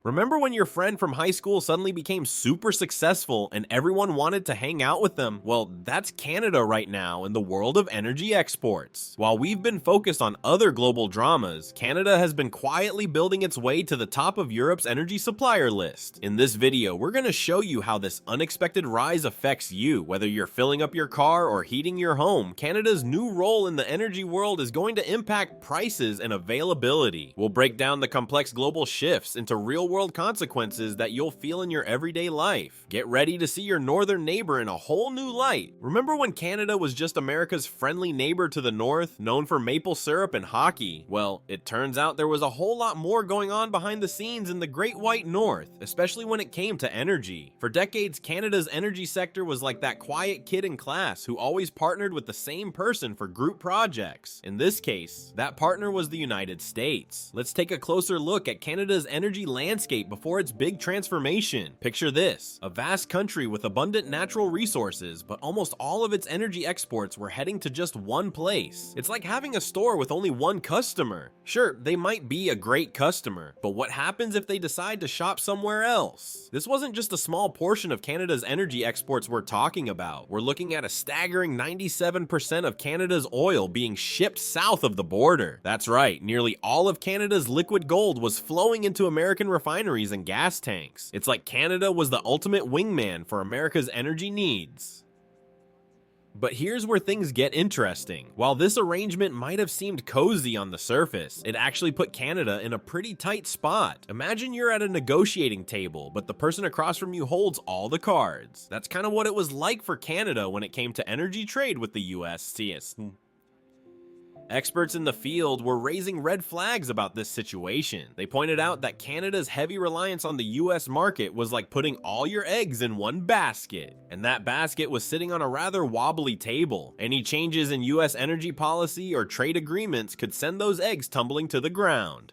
Remember when your friend from high school suddenly became super successful and everyone wanted to hang out with them? Well, that's Canada right now in the world of energy exports. While we've been focused on other global dramas, Canada has been quietly building its way to the top of Europe's energy supplier list. In this video, we're going to show you how this unexpected rise affects you. Whether you're filling up your car or heating your home, Canada's new role in the energy world is going to impact prices and availability. We'll break down the complex global shifts into real-world consequences that you'll feel in your everyday life. Get ready to see your northern neighbor in a whole new light. Remember when Canada was just America's friendly neighbor to the north, known for maple syrup and hockey? Well, it turns out there was a whole lot more going on behind the scenes in the Great White North, especially when it came to energy. For decades, Canada's energy sector was like that quiet kid in class who always partnered with the same person for group projects. In this case, that partner was the United States. Let's take a closer look at Canada's energy landscape before its big transformation. Picture this: a vast country with abundant natural resources, but almost all of its energy exports were heading to just one place. It's like having a store with only one customer. Sure, they might be a great customer, but what happens if they decide to shop somewhere else? This wasn't just a small portion of Canada's energy exports we're talking about. We're looking at a staggering 97% of Canada's oil being shipped south of the border. That's right, nearly all of Canada's liquid gold was flowing into American refineries and gas tanks. It's like Canada was the ultimate wingman for America's energy needs. But here's where things get interesting. While this arrangement might have seemed cozy on the surface, it actually put Canada in a pretty tight spot. Imagine you're at a negotiating table, but the person across from you holds all the cards. That's kind of what it was like for Canada when it came to energy trade with the US. Experts in the field were raising red flags about this situation. They pointed out that Canada's heavy reliance on the US market was like putting all your eggs in one basket, and that basket was sitting on a rather wobbly table. Any changes in US energy policy or trade agreements could send those eggs tumbling to the ground.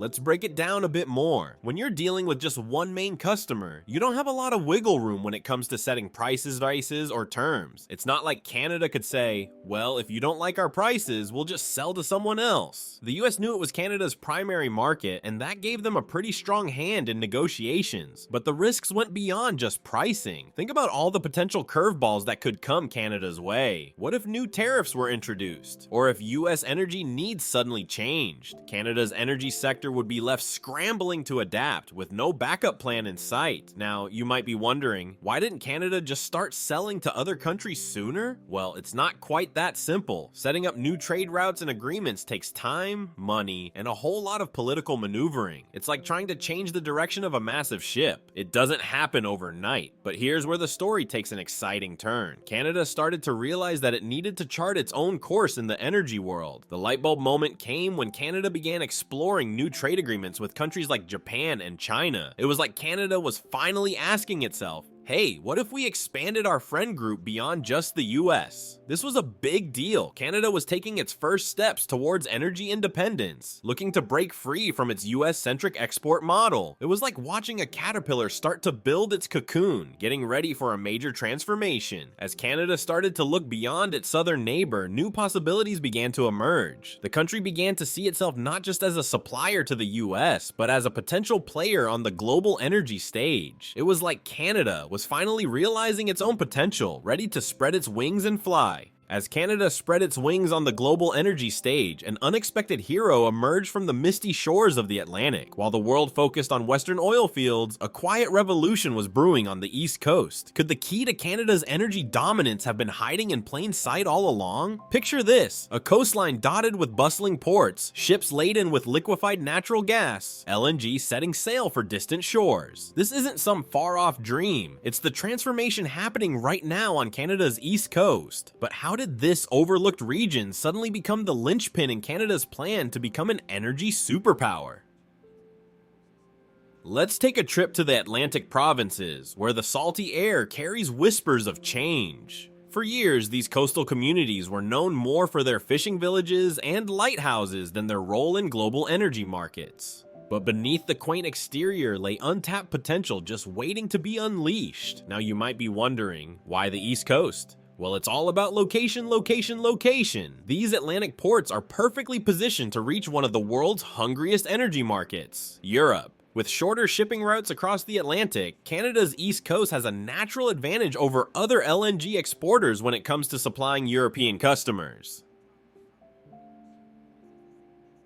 Let's break it down a bit more. When you're dealing with just one main customer, you don't have a lot of wiggle room when it comes to setting prices or terms. It's not like Canada could say, well, if you don't like our prices, we'll just sell to someone else. The US knew it was Canada's primary market, and that gave them a pretty strong hand in negotiations. But the risks went beyond just pricing. Think about all the potential curveballs that could come Canada's way. What if new tariffs were introduced? Or if US energy needs suddenly changed? Canada's energy sector would be left scrambling to adapt with no backup plan in sight. Now, you might be wondering, why didn't Canada just start selling to other countries sooner? Well, it's not quite that simple. Setting up new trade routes and agreements takes time, money, and a whole lot of political maneuvering. It's like trying to change the direction of a massive ship. It doesn't happen overnight. But here's where the story takes an exciting turn. Canada started to realize that it needed to chart its own course in the energy world. The light bulb moment came when Canada began exploring new trade agreements with countries like Japan and China. It was like Canada was finally asking itself, hey, what if we expanded our friend group beyond just the US? This was a big deal. Canada was taking its first steps towards energy independence, looking to break free from its US-centric export model. It was like watching a caterpillar start to build its cocoon, getting ready for a major transformation. As Canada started to look beyond its southern neighbor, new possibilities began to emerge. The country began to see itself not just as a supplier to the US, but as a potential player on the global energy stage. It was like Canada was finally realizing its own potential, ready to spread its wings and fly. As Canada spread its wings on the global energy stage, an unexpected hero emerged from the misty shores of the Atlantic. While the world focused on Western oil fields, a quiet revolution was brewing on the East Coast. Could the key to Canada's energy dominance have been hiding in plain sight all along? Picture this: a coastline dotted with bustling ports, ships laden with liquefied natural gas, LNG setting sail for distant shores. This isn't some far-off dream. It's the transformation happening right now on Canada's East Coast. But how did this overlooked region suddenly become the linchpin in Canada's plan to become an energy superpower? Let's take a trip to the Atlantic provinces, where the salty air carries whispers of change. For years, these coastal communities were known more for their fishing villages and lighthouses than their role in global energy markets. But beneath the quaint exterior lay untapped potential just waiting to be unleashed. Now you might be wondering, why the East Coast? Well, it's all about location, location, location. These Atlantic ports are perfectly positioned to reach one of the world's hungriest energy markets, Europe. With shorter shipping routes across the Atlantic, Canada's east coast has a natural advantage over other LNG exporters when it comes to supplying European customers.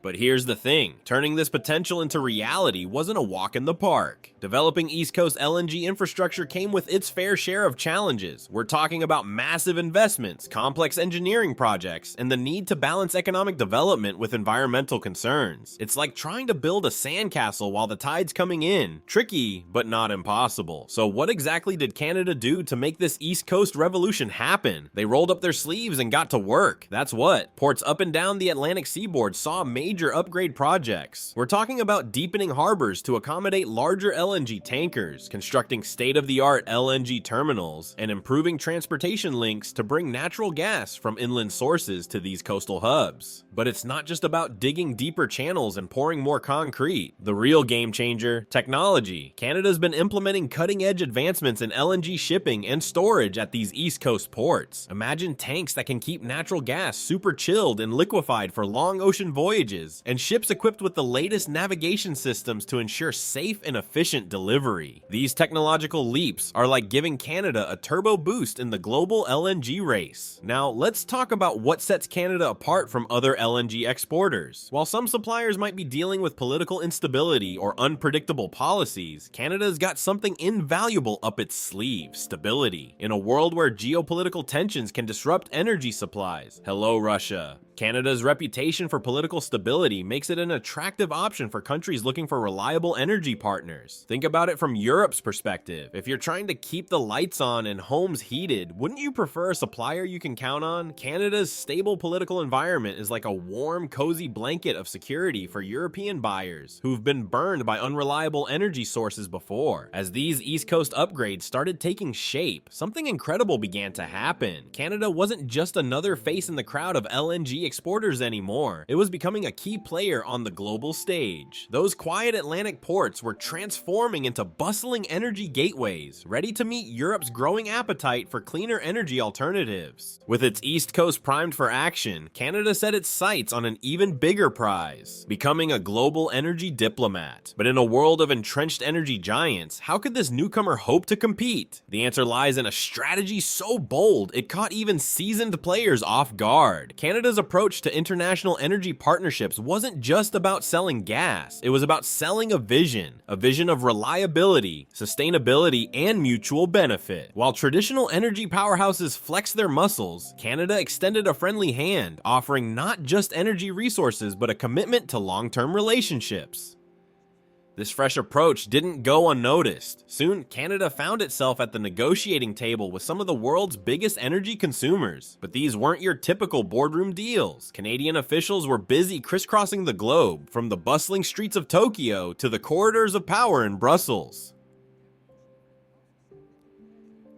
But here's the thing, turning this potential into reality wasn't a walk in the park. Developing East Coast LNG infrastructure came with its fair share of challenges. We're talking about massive investments, complex engineering projects, and the need to balance economic development with environmental concerns. It's like trying to build a sandcastle while the tide's coming in. Tricky, but not impossible. So what exactly did Canada do to make this East Coast revolution happen? They rolled up their sleeves and got to work. That's what. Ports up and down the Atlantic seaboard saw major upgrade projects. We're talking about deepening harbors to accommodate larger LNG tankers, constructing state-of-the-art LNG terminals, and improving transportation links to bring natural gas from inland sources to these coastal hubs. But it's not just about digging deeper channels and pouring more concrete. The real game changer, technology. Canada's been implementing cutting-edge advancements in LNG shipping and storage at these East Coast ports. Imagine tanks that can keep natural gas super chilled and liquefied for long ocean voyages, and ships equipped with the latest navigation systems to ensure safe and efficient delivery. These technological leaps are like giving Canada a turbo boost in the global LNG race. Now, let's talk about what sets Canada apart from other LNG exporters. While some suppliers might be dealing with political instability or unpredictable policies, Canada's got something invaluable up its sleeve: stability. In a world where geopolitical tensions can disrupt energy supplies, hello Russia. Canada's reputation for political stability makes it an attractive option for countries looking for reliable energy partners. Think about it from Europe's perspective. If you're trying to keep the lights on and homes heated, wouldn't you prefer a supplier you can count on? Canada's stable political environment is like a warm, cozy blanket of security for European buyers who've been burned by unreliable energy sources before. As these East Coast upgrades started taking shape, something incredible began to happen. Canada wasn't just another face in the crowd of LNG exporters anymore. It was becoming a key player on the global stage. Those quiet Atlantic ports were transforming into bustling energy gateways, ready to meet Europe's growing appetite for cleaner energy alternatives. With its East Coast primed for action, Canada set its sights on an even bigger prize: becoming a global energy diplomat. But in a world of entrenched energy giants, how could this newcomer hope to compete? The answer lies in a strategy so bold it caught even seasoned players off guard. Canada's approach to international energy partnerships wasn't just about selling gas, it was about selling a vision of reliability, sustainability, and mutual benefit. While traditional energy powerhouses flexed their muscles, Canada extended a friendly hand, offering not just energy resources but a commitment to long-term relationships. This fresh approach didn't go unnoticed. Soon, Canada found itself at the negotiating table with some of the world's biggest energy consumers. But these weren't your typical boardroom deals. Canadian officials were busy crisscrossing the globe, from the bustling streets of Tokyo to the corridors of power in Brussels.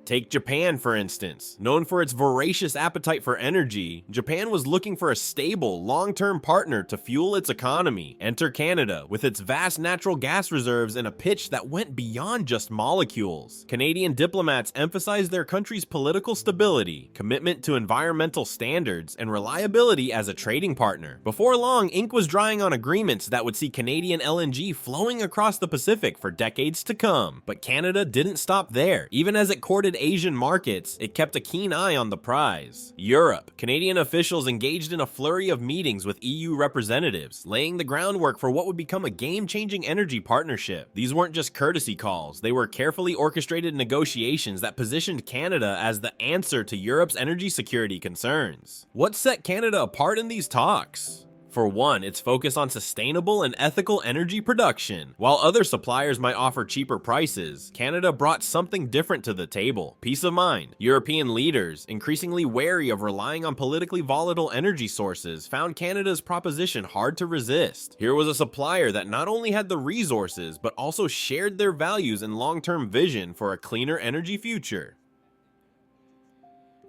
Take Japan, for instance. Known for its voracious appetite for energy, Japan was looking for a stable, long-term partner to fuel its economy. Enter Canada, with its vast natural gas reserves and a pitch that went beyond just molecules. Canadian diplomats emphasized their country's political stability, commitment to environmental standards, and reliability as a trading partner. Before long, ink was drying on agreements that would see Canadian LNG flowing across the Pacific for decades to come. But Canada didn't stop there. Even as it courted Asian markets, it kept a keen eye on the prize: Europe. Canadian officials engaged in a flurry of meetings with EU representatives, laying the groundwork for what would become a game-changing energy partnership. These weren't just courtesy calls, they were carefully orchestrated negotiations that positioned Canada as the answer to Europe's energy security concerns. What set Canada apart in these talks? For one, its focus on sustainable and ethical energy production. While other suppliers might offer cheaper prices, Canada brought something different to the table: peace of mind. European leaders, increasingly wary of relying on politically volatile energy sources, found Canada's proposition hard to resist. Here was a supplier that not only had the resources, but also shared their values and long-term vision for a cleaner energy future.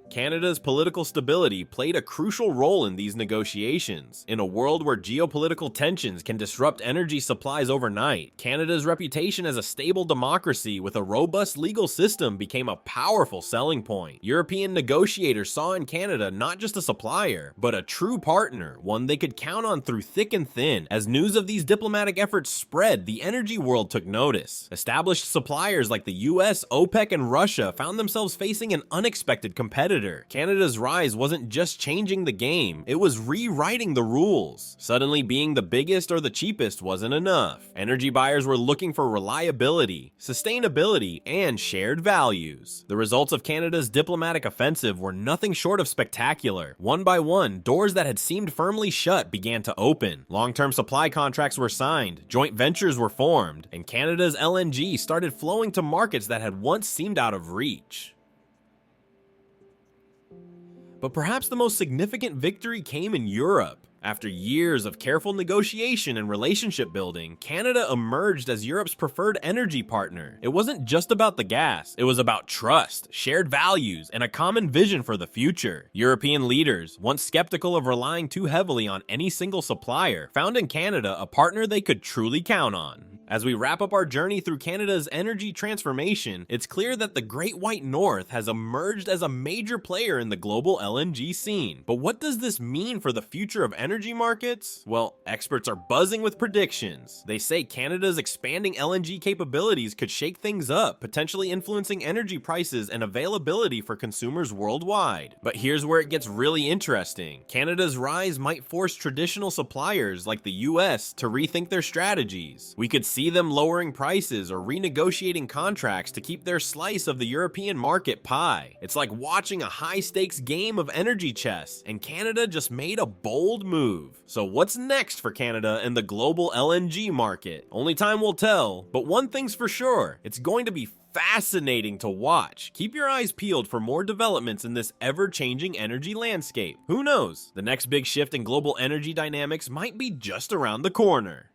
Canada's political stability played a crucial role in these negotiations. In a world where geopolitical tensions can disrupt energy supplies overnight, Canada's reputation as a stable democracy with a robust legal system became a powerful selling point. European negotiators saw in Canada not just a supplier, but a true partner, one they could count on through thick and thin. As news of these diplomatic efforts spread, the energy world took notice. Established suppliers like the US, OPEC, and Russia found themselves facing an unexpected competitor. Canada's rise wasn't just changing the game, it was rewriting the rules. Suddenly, being the biggest or the cheapest wasn't enough. Energy buyers were looking for reliability, sustainability, and shared values. The results of Canada's diplomatic offensive were nothing short of spectacular. One by one, doors that had seemed firmly shut began to open. Long-term supply contracts were signed, joint ventures were formed, and Canada's LNG started flowing to markets that had once seemed out of reach. But perhaps the most significant victory came in Europe. After years of careful negotiation and relationship building, Canada emerged as Europe's preferred energy partner. It wasn't just about the gas, it was about trust, shared values, and a common vision for the future. European leaders, once skeptical of relying too heavily on any single supplier, found in Canada a partner they could truly count on. As we wrap up our journey through Canada's energy transformation, it's clear that the Great White North has emerged as a major player in the global LNG scene. But what does this mean for the future of energy markets? Well, experts are buzzing with predictions. They say Canada's expanding LNG capabilities could shake things up, potentially influencing energy prices and availability for consumers worldwide. But here's where it gets really interesting. Canada's rise might force traditional suppliers like the US to rethink their strategies. We could see them lowering prices or renegotiating contracts to keep their slice of the European market pie. It's like watching a high-stakes game of energy chess, and Canada just made a bold move. So what's next for Canada and the global LNG market? Only time will tell, but one thing's for sure, it's going to be fascinating to watch. Keep your eyes peeled for more developments in this ever-changing energy landscape. Who knows? The next big shift in global energy dynamics might be just around the corner.